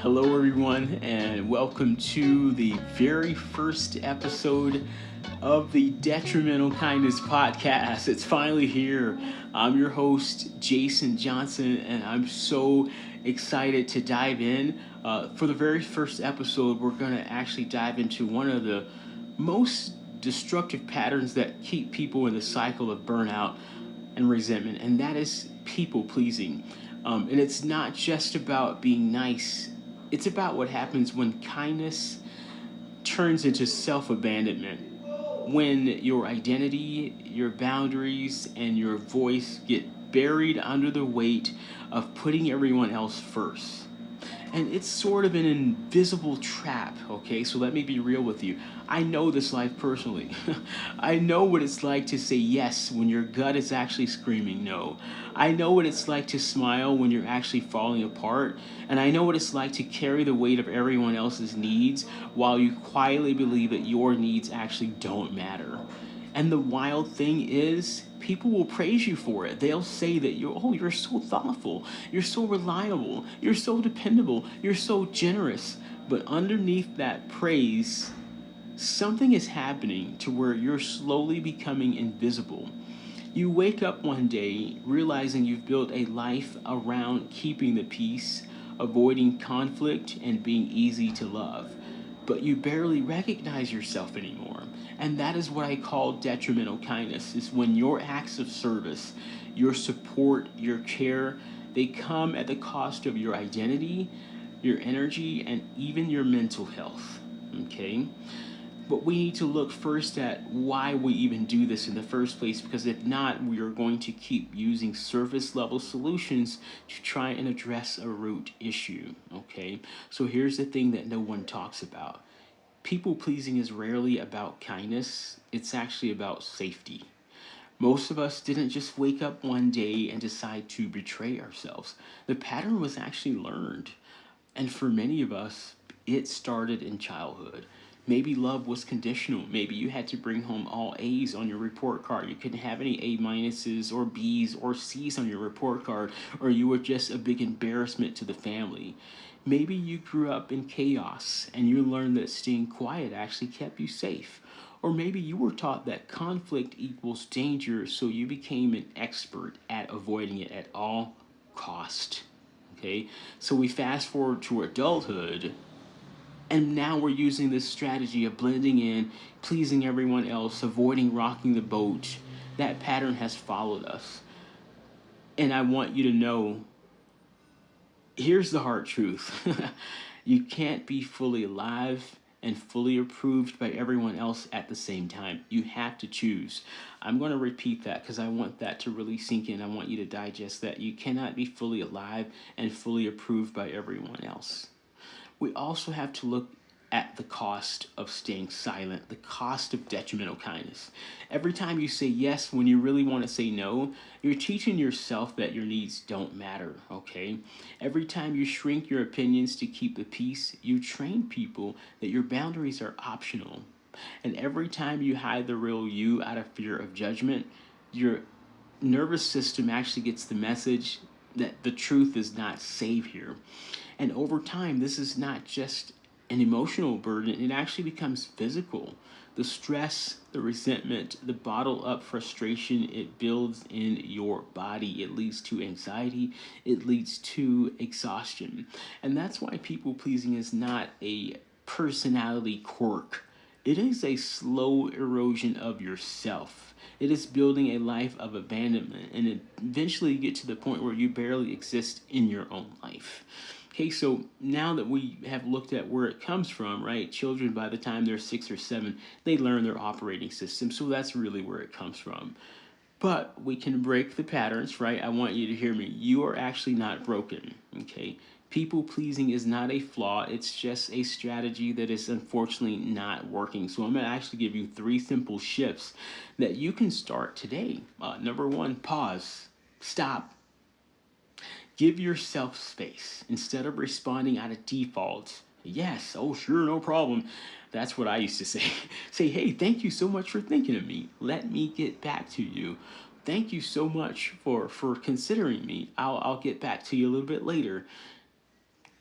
Hello, everyone, and welcome to the very first episode of the Detrimental Kindness Podcast. It's finally here. I'm your host, Jason Johnson, and I'm so excited to dive in. For the very first episode, we're going to actually dive into one of the most destructive patterns that keep people in the cycle of burnout and resentment, and that is people pleasing. And it's not just about being nice, it's about what happens when kindness turns into self abandonment. When your identity, your boundaries, and your voice get buried under the weight of putting everyone else first. And it's sort of an invisible trap, okay? So let me be real with you. I know this life personally. I know what it's like to say yes when your gut is actually screaming no. I know what it's like to smile when you're actually falling apart. And I know what it's like to carry the weight of everyone else's needs while you quietly believe that your needs actually don't matter. And the wild thing is, people will praise you for it. They'll say that you're so thoughtful, you're so reliable, you're so dependable, you're so generous. But underneath that praise, something is happening to where you're slowly becoming invisible. You wake up one day realizing you've built a life around keeping the peace, avoiding conflict, and being easy to love. But you barely recognize yourself anymore. And that is what I call detrimental kindness, is when your acts of service, your support, your care, they come at the cost of your identity, your energy, and even your mental health. Okay? But we need to look first at why we even do this in the first place, because if not, we are going to keep using surface level solutions to try and address a root issue. Okay? So here's the thing that no one talks about. People pleasing is rarely about kindness, it's actually about safety. Most of us didn't just wake up one day and decide to betray ourselves. The pattern was actually learned. And for many of us, it started in childhood. Maybe love was conditional. Maybe you had to bring home all A's on your report card. You couldn't have any A minuses or B's or C's on your report card, or you were just a big embarrassment to the family. Maybe you grew up in chaos and you learned that staying quiet actually kept you safe. Or maybe you were taught that conflict equals danger, so you became an expert at avoiding it at all cost. Okay, so we fast forward to adulthood, and now we're using this strategy of blending in, pleasing everyone else, avoiding rocking the boat. That pattern has followed us. And I want you to know, here's the hard truth. You can't be fully alive and fully approved by everyone else at the same time. You have to choose. I'm going to repeat that because I want that to really sink in. I want you to digest that. You cannot be fully alive and fully approved by everyone else. We also have to look at the cost of staying silent, the cost of detrimental kindness. Every time you say yes when you really want to say no, you're teaching yourself that your needs don't matter, okay? Every time you shrink your opinions to keep the peace, you train people that your boundaries are optional. And every time you hide the real you out of fear of judgment, your nervous system actually gets the message that the truth is not safe here. And over time, this is not just an emotional burden, it actually becomes physical. The stress, the resentment, the bottled up frustration, it builds in your body. It leads to anxiety, it leads to exhaustion. And that's why people pleasing is not a personality quirk. It is a slow erosion of yourself. It is building a life of abandonment, and eventually you get to the point where you barely exist in your own life. Okay, so now that we have looked at where it comes from, right? Children, by the time they're 6 or 7, they learn their operating system. So that's really where it comes from. But we can break the patterns, right? I want you to hear me. You are actually not broken, okay? People pleasing is not a flaw. It's just a strategy that is unfortunately not working. So I'm going to actually give you 3 simple shifts that you can start today. Number 1, pause. Stop. Give yourself space instead of responding out of default. Yes, oh sure, no problem. That's what I used to say. Say, hey, thank you so much for thinking of me. Let me get back to you. Thank you so much for considering me. I'll get back to you a little bit later.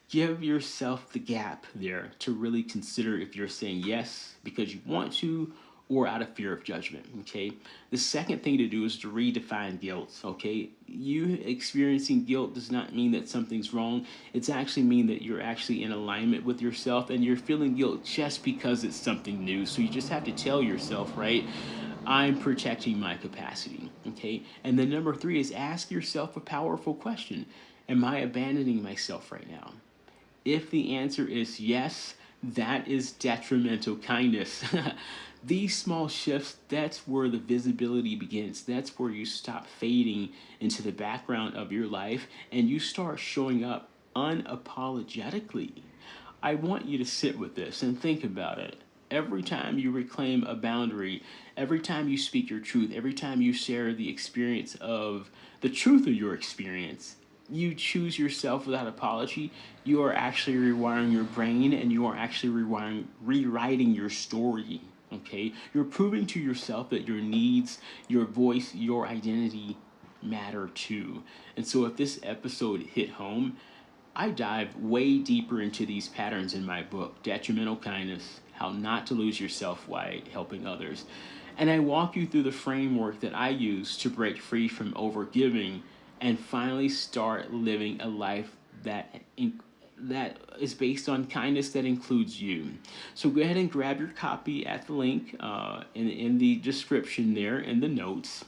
give yourself the gap there to really consider if you're saying yes because you want to or out of fear of judgment. Okay. The second thing to do is to redefine guilt. Okay. You experiencing guilt does not mean that something's wrong. It's actually mean that you're actually in alignment with yourself and you're feeling guilt just because it's something new. So you just have to tell yourself, right? I'm protecting my capacity. Okay. And then number 3 is ask yourself a powerful question. Am I abandoning myself right now? If the answer is yes, that is detrimental kindness. These small shifts, that's where the visibility begins. That's where you stop fading into the background of your life and you start showing up unapologetically. I want you to sit with this and think about it. Every time you reclaim a boundary, every time you speak your truth, every time you share the experience of the truth of your experience, you choose yourself without apology, you are actually rewiring your brain and you are actually rewriting your story. Okay? You're proving to yourself that your needs, your voice, your identity matter too. And so if this episode hit home, I dive way deeper into these patterns in my book, Detrimental Kindness, How Not to Lose Yourself While Helping Others. And I walk you through the framework that I use to break free from overgiving and finally start living a life that is based on kindness that includes you. So go ahead and grab your copy at the link in the description there in the notes.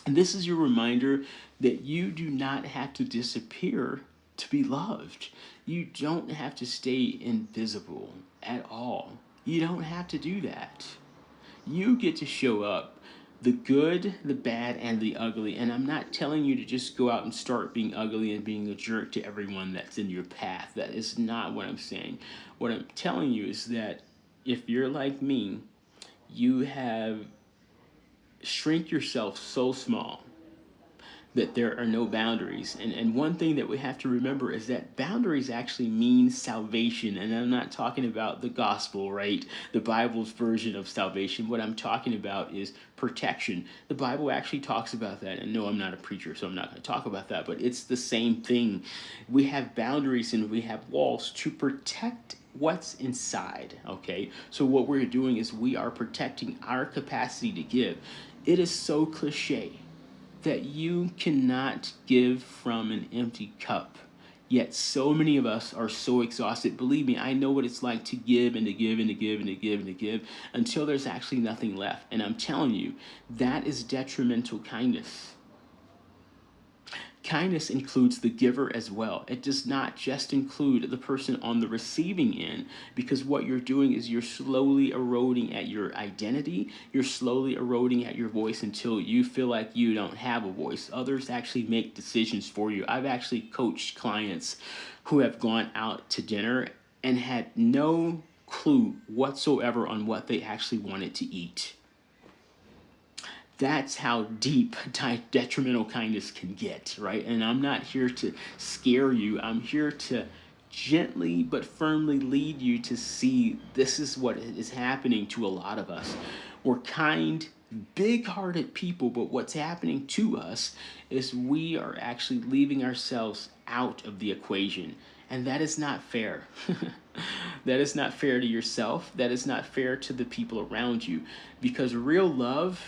And this is your reminder that you do not have to disappear to be loved. You don't have to stay invisible at all. You don't have to do that. You get to show up the good, the bad, and the ugly. And I'm not telling you to just go out and start being ugly and being a jerk to everyone that's in your path. That is not what I'm saying. What I'm telling you is that if you're like me, you have shrink yourself so small that there are no boundaries. And one thing that we have to remember is that boundaries actually mean salvation. And I'm not talking about the gospel, right? The Bible's version of salvation. What I'm talking about is protection. The Bible actually talks about that. And no, I'm not a preacher, so I'm not going to talk about that. But it's the same thing. We have boundaries and we have walls to protect what's inside, okay? So what we're doing is we are protecting our capacity to give. It is so cliche that you cannot give from an empty cup. Yet so many of us are so exhausted. Believe me, I know what it's like to give and to give and to give and to give and to give until there's actually nothing left. And I'm telling you, that is detrimental kindness. Kindness includes the giver as well. It does not just include the person on the receiving end, because what you're doing is you're slowly eroding at your identity. You're slowly eroding at your voice until you feel like you don't have a voice. Others actually make decisions for you. I've actually coached clients who have gone out to dinner and had no clue whatsoever on what they actually wanted to eat. That's how deep detrimental kindness can get, right? And I'm not here to scare you. I'm here to gently but firmly lead you to see this is what is happening to a lot of us. We're kind, big-hearted people, but what's happening to us is we are actually leaving ourselves out of the equation. And that is not fair. That is not fair to yourself. That is not fair to the people around you. Because real love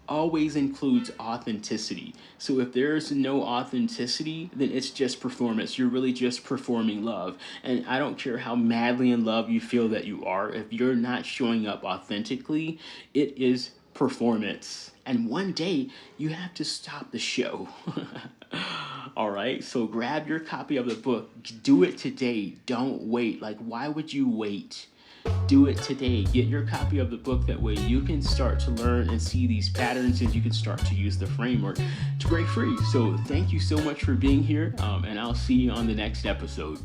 always includes authenticity. So if there's no authenticity, then it's just performance. You're really just performing love. And I don't care how madly in love you feel that you are. If you're not showing up authentically, it is performance. And one day you have to stop the show. All right, so grab your copy of the book. Do it today. Don't wait. Like, why would you wait? Do it today. Get your copy of the book. That way you can start to learn and see these patterns, and you can start to use the framework to break free. So thank you so much for being here, and I'll see you on the next episode.